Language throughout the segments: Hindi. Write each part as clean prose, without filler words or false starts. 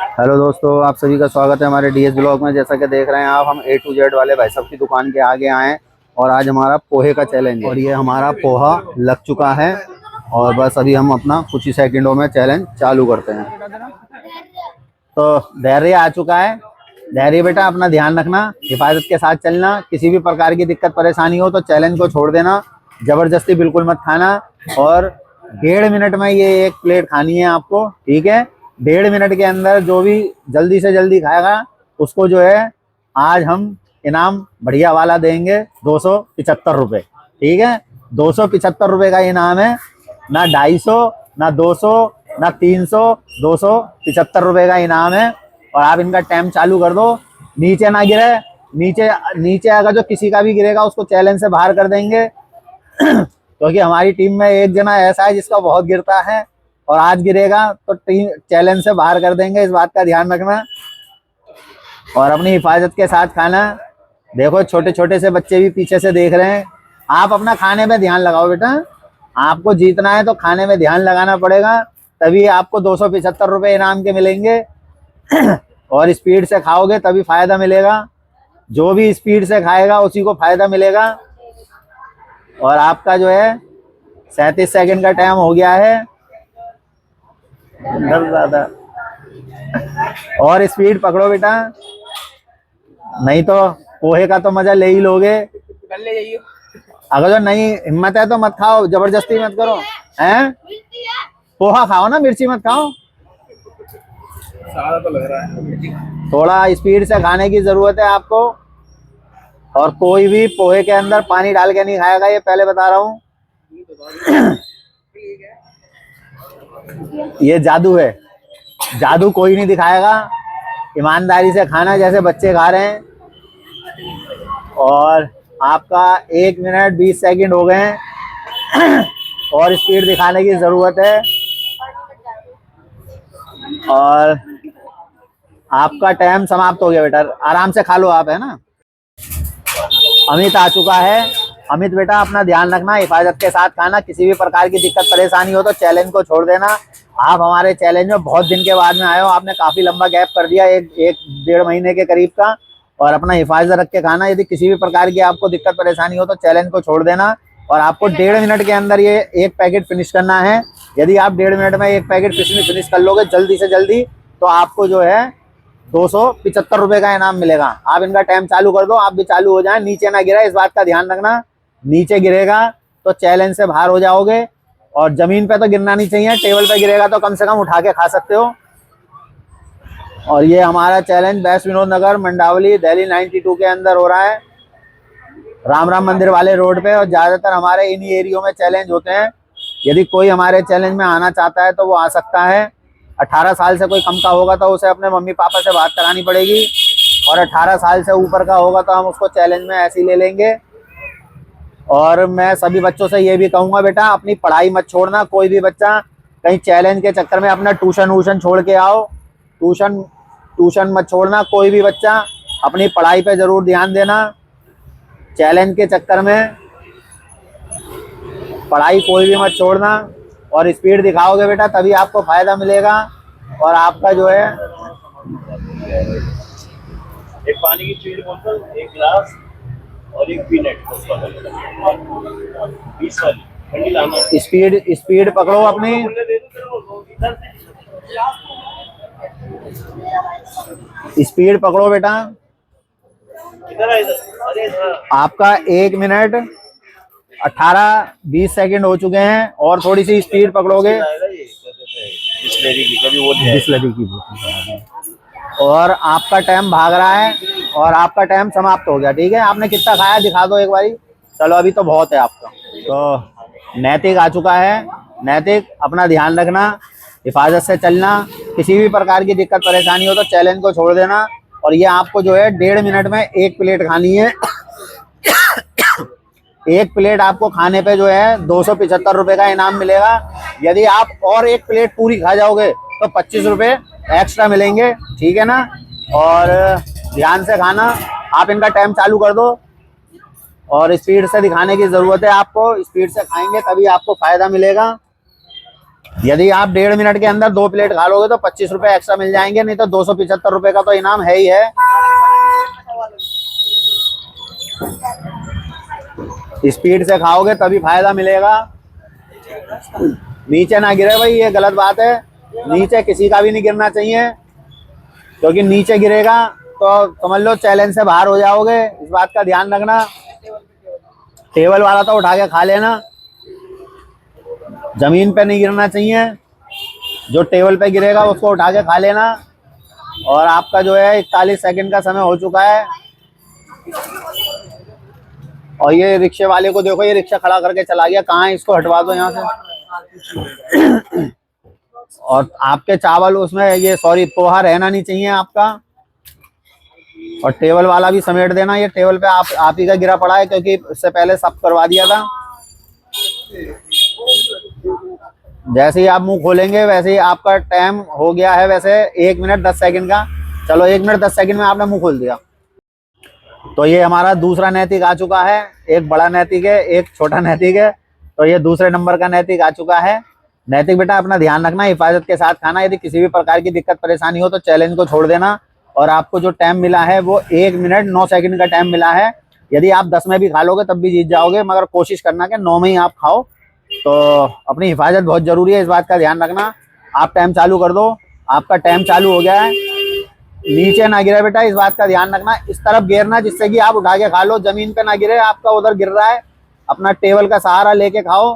हेलो दोस्तों, आप सभी का स्वागत है हमारे डीएस ब्लॉग में। जैसा कि देख रहे हैं आप, हम ए टू जेड वाले भाई साहब की दुकान के आगे आए हैं और आज हमारा पोहे का चैलेंज है और ये हमारा पोहा लग चुका है और बस अभी हम अपना कुछ ही सेकंडों में चैलेंज चालू करते हैं। तो धैर्य आ चुका है। धैर्य बेटा, अपना ध्यान रखना, हिफाजत के साथ चलना, किसी भी प्रकार की दिक्कत परेशानी हो तो चैलेंज को छोड़ देना, जबरदस्ती बिल्कुल मत खाना। और 1.5 मिनट में ये एक प्लेट खानी है आपको, ठीक है। 1.5 मिनट के अंदर जो भी जल्दी से जल्दी खाएगा उसको जो है आज हम इनाम बढ़िया वाला देंगे, 275 रुपये, ठीक है। 275 रुपये का इनाम है, ना 250, ना 200, ना 300, 275 रुपये का इनाम है। और आप इनका टाइम चालू कर दो, नीचे ना गिरे। नीचे नीचे अगर जो किसी का भी गिरेगा उसको चैलेंज से बाहर कर देंगे क्योंकि हमारी टीम में एक जना ऐसा है जिसका बहुत गिरता है और आज गिरेगा तो टीम चैलेंज से बाहर कर देंगे, इस बात का ध्यान रखना। और अपनी हिफाजत के साथ खाना। देखो, छोटे छोटे से बच्चे भी पीछे से देख रहे हैं। आप अपना खाने में ध्यान लगाओ बेटा, आपको जीतना है तो खाने में ध्यान लगाना पड़ेगा, तभी आपको 275 रुपये इनाम के मिलेंगे और स्पीड से खाओगे तभी फायदा मिलेगा। जो भी स्पीड से खाएगा उसी को फायदा मिलेगा। और आपका जो है 37 सेकंड का टाइम हो गया है। ज्यादा और स्पीड पकड़ो बेटा, नहीं तो पोहे का तो मजा ले ही लोगे। अगर जो नहीं हिम्मत है तो मत खाओ, जबरदस्ती मत करो। हैं, पोहा खाओ ना, मिर्ची मत खाओ। सारा तो लग रहा है। थोड़ा स्पीड से खाने की जरूरत है आपको। और कोई भी पोहे के अंदर पानी डाल के नहीं खाएगा, ये पहले बता रहा हूँ। ये जादू है, जादू कोई नहीं दिखाएगा। ईमानदारी से खाना जैसे बच्चे खा रहे हैं। और आपका 1 मिनट 20 सेकंड हो गए हैं और स्पीड दिखाने की जरूरत है। और आपका टाइम समाप्त हो गया बेटा, आराम से खा लो आप, है ना। अमित आ चुका है। अमित बेटा, अपना ध्यान रखना, हिफाजत के साथ खाना, किसी भी प्रकार की दिक्कत परेशानी हो तो चैलेंज को छोड़ देना। आप हमारे चैलेंज में बहुत दिन के बाद में आए हो, आपने काफी लंबा गैप कर दिया, एक 1.5 महीने के करीब का। और अपना हिफाजत रख के खाना। यदि किसी भी प्रकार की आपको दिक्कत परेशानी हो तो चैलेंज को छोड़ देना। और आपको 1.5 मिनट के अंदर ये एक पैकेट फिनिश करना है। यदि आप 1.5 मिनट में एक पैकेट फिनिश कर लोगे जल्दी से जल्दी तो आपको जो है 275 रुपये का इनाम मिलेगा। आप इनका टाइम चालू कर दो, आप भी चालू हो जाए, नीचे ना गिरे, इस बात का ध्यान रखना। नीचे गिरेगा तो चैलेंज से बाहर हो जाओगे। और जमीन पे तो गिरना नहीं चाहिए, टेबल पे गिरेगा तो कम से कम उठा के खा सकते हो। और ये हमारा चैलेंज वेस्ट विनोद नगर, मंडावली, दिल्ली 92 के अंदर हो रहा है, राम राम मंदिर वाले रोड पे। और ज्यादातर हमारे इन्हीं एरियो में चैलेंज होते हैं। यदि कोई हमारे चैलेंज में आना चाहता है तो वो आ सकता है। 18 साल से कोई कम का होगा तो उसे अपने मम्मी पापा से बात करानी पड़ेगी। और 18 साल से ऊपर का होगा तो हम उसको चैलेंज में ऐसे ही ले लेंगे। और मैं सभी बच्चों से ये भी कहूँगा बेटा, अपनी पढ़ाई मत छोड़ना। कोई भी बच्चा कहीं चैलेंज के चक्कर में अपना ट्यूशन छोड़ के आओ, ट्यूशन मत छोड़ना। कोई भी बच्चा अपनी पढ़ाई पे जरूर ध्यान देना। चैलेंज के चक्कर में पढ़ाई कोई भी मत छोड़ना। और स्पीड दिखाओगे बेटा तभी आपको फायदा मिलेगा। और आपका जो है एक पानी की चिल्ड बोतल, एक गिलास और एक पीनट 20 वाली ठंडी लाना। स्पीड पकड़ो अपनी। स्पीड पकड़ो बेटा। आपका 1 मिनट 18-20 सेकंड हो चुके हैं और थोड़ी सी स्पीड पकड़ोगे। बिस्लरी की बोतल। और आपका टाइम भाग रहा है और आपका टाइम समाप्त हो गया, ठीक है। आपने कितना खाया दिखा दो एक बारी। चलो, अभी तो बहुत है आपका। तो नैतिक आ चुका है। नैतिक, अपना ध्यान रखना, हिफाजत से चलना, किसी भी प्रकार की दिक्कत परेशानी हो तो चैलेंज को छोड़ देना। और ये आपको जो है 1.5 मिनट में एक प्लेट खानी है। एक प्लेट आपको खाने पे जो है 275 रुपये का इनाम मिलेगा। यदि आप और एक प्लेट पूरी खा जाओगे तो 25 रुपये एक्स्ट्रा मिलेंगे, ठीक है ना। और ध्यान से खाना। आप इनका टाइम चालू कर दो और स्पीड से दिखाने की जरूरत है आपको। स्पीड से खाएंगे तभी आपको फायदा मिलेगा। यदि आप 1.5 मिनट के अंदर 2 प्लेट खा लोगे तो 25 रुपए एक्स्ट्रा मिल जाएंगे, नहीं तो 275 रुपए का तो इनाम है ही है। स्पीड से खाओगे तभी फायदा मिलेगा। नीचे ना गिरे भाई, ये गलत बात है। नीचे किसी का भी नहीं गिरना चाहिए, क्योंकि नीचे गिरेगा तो समझ लो चैलेंज से बाहर हो जाओगे। इस बात का ध्यान रखना। टेबल वाला तो उठा के खा लेना, जमीन पे नहीं गिरना चाहिए। जो टेबल पे गिरेगा उसको उठा के खा लेना। और आपका जो है 41 सेकंड का समय हो चुका है। और ये रिक्शे वाले को देखो, ये रिक्शा खड़ा करके चला गया। कहाँ है, इसको हटवा दो यहाँ से। और आपके चावल उसमें, ये सॉरी, पोहा रहना नहीं चाहिए आपका। और टेबल वाला भी समेट देना। ये टेबल पे आप ही का गिरा पड़ा है, क्योंकि इससे पहले सब करवा दिया था। जैसे ही आप मुंह खोलेंगे वैसे ही आपका टाइम हो गया है। वैसे 1 मिनट 10 सेकंड का। चलो 1 मिनट 10 सेकंड में आपने मुंह खोल दिया। तो ये हमारा दूसरा नैतिक आ चुका है। एक बड़ा नैतिक है, एक छोटा नैतिक है। तो ये दूसरे नंबर का नैतिक आ चुका है। नैतिक बेटा अपना ध्यान रखना, हिफाजत के साथ खाना। यदि किसी भी प्रकार की दिक्कत परेशानी हो तो चैलेंज को छोड़ देना। और आपको जो टाइम मिला है वो 1 मिनट 9 सेकंड का टाइम मिला है। यदि आप 10 में भी खा लोगे तब भी जीत जाओगे, मगर कोशिश करना कि 9 में ही आप खाओ। तो अपनी हिफाजत बहुत जरूरी है, इस बात का ध्यान रखना। आप टाइम चालू कर दो। आपका टाइम चालू हो गया है। नीचे ना गिरे बेटा, इस बात का ध्यान रखना। इस तरफ गिरना जिससे कि आप उठा के खा लो, जमीन पे ना गिरे। आपका उधर गिर रहा है, अपना टेबल का सहारा लेके खाओ,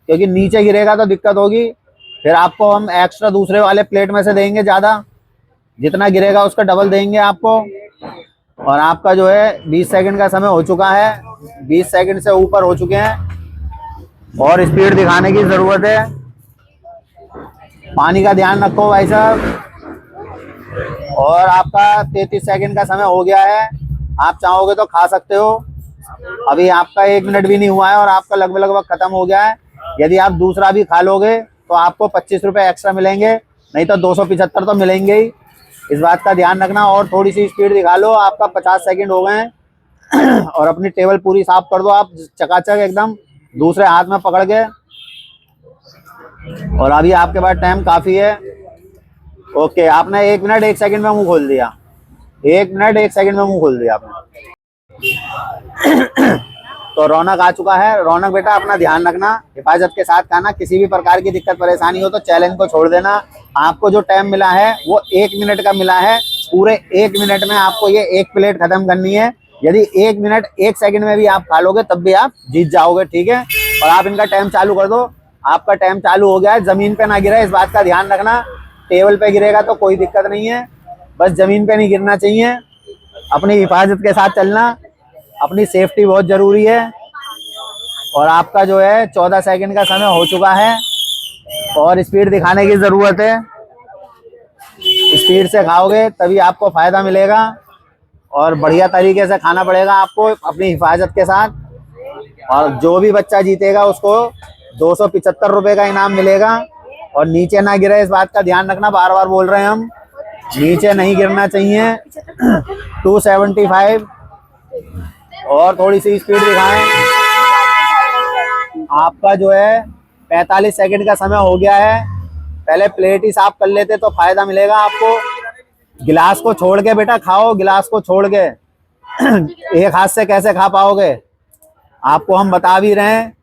क्योंकि नीचे गिरेगा तो दिक्कत होगी। फिर आपको हम एक्स्ट्रा दूसरे वाले प्लेट में से देंगे, ज्यादा जितना गिरेगा उसका डबल देंगे आपको। और आपका जो है 20 सेकंड का समय हो चुका है। 20 सेकंड से ऊपर हो चुके हैं और स्पीड दिखाने की जरूरत है। पानी का ध्यान रखो भाई साहब। और आपका 33 सेकंड का समय हो गया है। आप चाहोगे तो खा सकते हो। अभी आपका 1 मिनट भी नहीं हुआ है और आपका लगभग खत्म हो गया है। यदि आप दूसरा भी खा लोगे तो आपको 25 रुपए एक्स्ट्रा मिलेंगे, नहीं तो 275 तो मिलेंगे ही। इस बात का ध्यान रखना। और थोड़ी सी स्पीड दिखा लो। आपका 50 सेकंड हो गए हैं। और अपनी टेबल पूरी साफ कर दो आप, चकाचक एकदम, दूसरे हाथ में पकड़ के। और अभी आपके पास टाइम काफी है। ओके, आपने 1 मिनट 1 सेकंड में मुंह खोल दिया। 1 मिनट 1 सेकंड में मुंह खोल दिया आपने। तो रौनक आ चुका है। रौनक बेटा अपना ध्यान रखना, हिफाजत के साथ खाना। किसी भी प्रकार की दिक्कत परेशानी हो तो चैलेंज को छोड़ देना। आपको जो टाइम मिला है वो 1 मिनट का मिला है। पूरे 1 मिनट में आपको ये 1 प्लेट खत्म करनी है। यदि 1 मिनट 1 सेकंड में भी आप खा लोगे तब भी आप जीत जाओगे, ठीक है। और आप इनका टाइम चालू कर दो। आपका टाइम चालू हो गया है। जमीन पे ना गिरे, इस बात का ध्यान रखना। टेबल पे गिरेगा तो कोई दिक्कत नहीं है, बस जमीन पे नहीं गिरना चाहिए। अपनी हिफाजत के साथ चलना, अपनी सेफ्टी बहुत जरूरी है। और आपका जो है 14 सेकंड का समय हो चुका है और स्पीड दिखाने की जरूरत है। स्पीड से खाओगे तभी आपको फायदा मिलेगा और बढ़िया तरीके से खाना पड़ेगा आपको अपनी हिफाजत के साथ। और जो भी बच्चा जीतेगा उसको 275 रुपए का इनाम मिलेगा। और नीचे ना गिरे, इस बात का ध्यान रखना। बार बार बोल रहे हैं हम, नीचे नहीं गिरना चाहिए। 275। और थोड़ी सी स्पीड दिखाएं। आपका जो है 45 सेकंड का समय हो गया है। पहले प्लेट ही साफ कर लेते तो फायदा मिलेगा आपको। गिलास को छोड़ के बेटा खाओ, गिलास को छोड़ के। एक हाथ से कैसे खा पाओगे, आपको हम बता भी रहे हैं।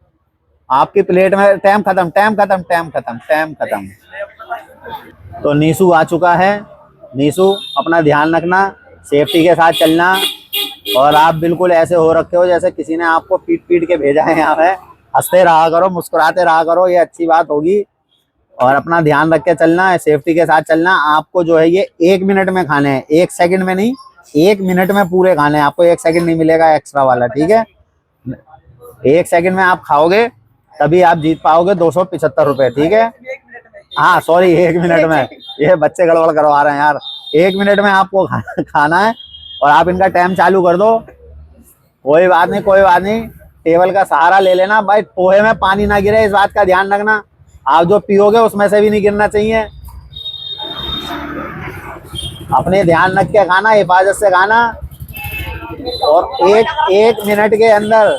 आपकी प्लेट में टाइम खत्म, टाइम खत्म, टाइम खत्म, टाइम खत्म। तो नीशू आ चुका है। नीशू अपना ध्यान रखना, सेफ्टी के साथ चलना। और आप बिल्कुल ऐसे हो रखे हो जैसे किसी ने आपको पीट पीट के भेजा है यहाँ पे। हंसते रहा करो, मुस्कुराते रहा करो, ये अच्छी बात होगी। और अपना ध्यान रख के चलना है, सेफ्टी के साथ चलना। आपको जो है ये 1 मिनट में खाने हैं, 1 सेकंड में नहीं, 1 मिनट में पूरे खाने हैं। आपको 1 सेकंड नहीं मिलेगा एक्स्ट्रा वाला, ठीक है। 1 सेकंड में आप खाओगे तभी आप जीत पाओगे 275 रुपए, ठीक है। हाँ सॉरी, 1 मिनट में, ये बच्चे गड़बड़ करवा रहे हैं यार। 1 मिनट में आपको खाना है। और आप इनका टाइम चालू कर दो। कोई बात नहीं, कोई बात नहीं। टेबल का सहारा ले लेना भाई। पोहे में पानी ना गिरे, इस बात का ध्यान रखना। आप जो पियोगे उसमें से भी नहीं गिरना चाहिए। अपने ध्यान रख के खाना, हिफाजत से खाना। और एक मिनट के अंदर,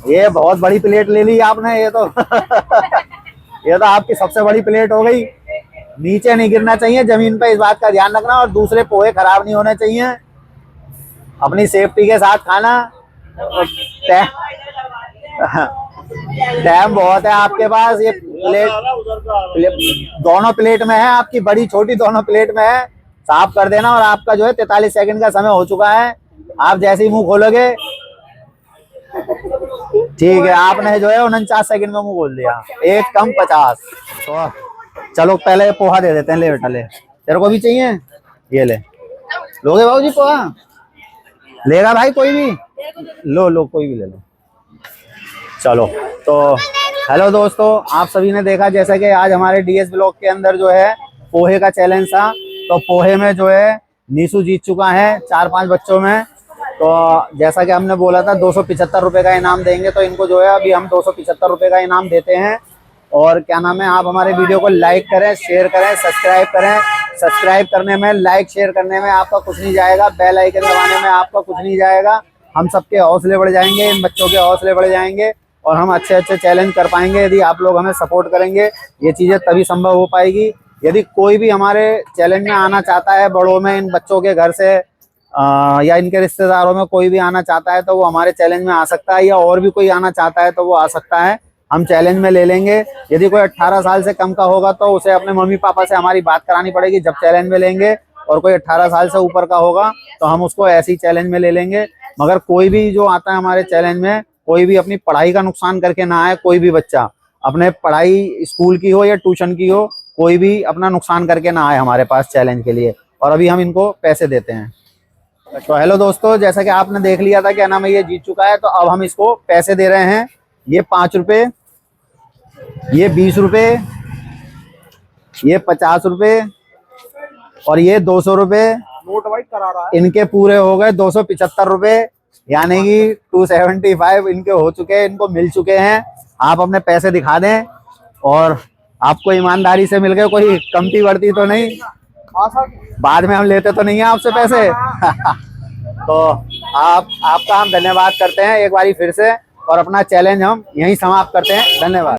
ये बहुत बड़ी प्लेट ले ली आपने, ये तो ये तो आपकी सबसे बड़ी प्लेट हो गई। नीचे नहीं गिरना चाहिए जमीन पे, इस बात का ध्यान रखना। और दूसरे पोहे खराब नहीं होने चाहिए। अपनी सेफ्टी के साथ खाना। टाइम बहुत है आपके पास। ये दोनों प्लेट में है आपकी, बड़ी छोटी दोनों प्लेट में है। साफ कर देना। और आपका जो है 43 सेकंड का समय हो चुका है। आप जैसे ही मुंह खोलोगे, ठीक है, आपने जो है 49 सेकंड में मुंह खोल दिया। 1 कम 50। तो चलो पहले पोहा दे देते हैं। ले बेटा ले, तेरे को भी चाहिए? ये ले, लोगे बाबू जी पोहा? लेगा भाई कोई भी? लो कोई भी ले लो। चलो तो हेलो दोस्तों, आप सभी ने देखा जैसा कि आज हमारे डीएस ब्लॉग के अंदर जो है पोहे का चैलेंज था। तो पोहे में जो है नीशू जीत चुका है 4-5 बच्चों में। तो जैसा कि हमने बोला था 275 रुपए का इनाम देंगे, तो इनको जो है अभी हम 275 रुपए का इनाम देते हैं। और क्या नाम है, आप हमारे वीडियो को लाइक करें, शेयर करें, सब्सक्राइब करें। सब्सक्राइब करने में, लाइक शेयर करने में आपका कुछ नहीं जाएगा, बेल आइकन दबाने में आपका कुछ नहीं जाएगा। हम सबके हौसले बढ़ जाएंगे, इन बच्चों के हौसले बढ़ जाएंगे और हम अच्छे अच्छे चैलेंज कर पाएंगे यदि आप लोग हमें सपोर्ट करेंगे। ये चीज़ें तभी संभव हो पाएगी। यदि कोई भी हमारे चैलेंज में आना चाहता है, बड़ों में, इन बच्चों के घर से या इनके रिश्तेदारों में कोई भी आना चाहता है तो वो हमारे चैलेंज में आ सकता है, या और भी कोई आना चाहता है तो वो आ सकता है। हम चैलेंज में ले लेंगे। यदि कोई 18 साल से कम का होगा तो उसे अपने मम्मी पापा से हमारी बात करानी पड़ेगी जब चैलेंज में लेंगे। और कोई 18 साल से ऊपर का होगा तो हम उसको ऐसे ही चैलेंज में ले लेंगे। मगर कोई भी जो आता है हमारे चैलेंज में, कोई भी अपनी पढ़ाई का नुकसान करके ना आए। कोई भी बच्चा अपने पढ़ाई स्कूल की हो या ट्यूशन की हो, कोई भी अपना नुकसान करके ना आए हमारे पास चैलेंज के लिए। और अभी हम इनको पैसे देते हैं। तो हेलो दोस्तों, जैसा कि आपने देख लिया था क्या नाम है, ये जीत चुका है। तो अब हम इसको पैसे दे रहे हैं। ये 5 रुपए, ये 20 रुपए, ये 50 रुपए और ये 200 रुपए। नोट वाइट करा रहा है। इनके पूरे हो गए 275 रुपए, यानी कि 275 इनके हो चुके हैं, इनको मिल चुके हैं। आप अपने पैसे दिखा दें और आपको ईमानदारी से मिल गए, कोई कमती बढ़ती तो नहीं, बाद में हम लेते तो नहीं है आपसे पैसे। तो आपका हम धन्यवाद करते हैं एक बारी फिर से, और अपना चैलेंज हम यहीं समाप्त करते हैं। धन्यवाद।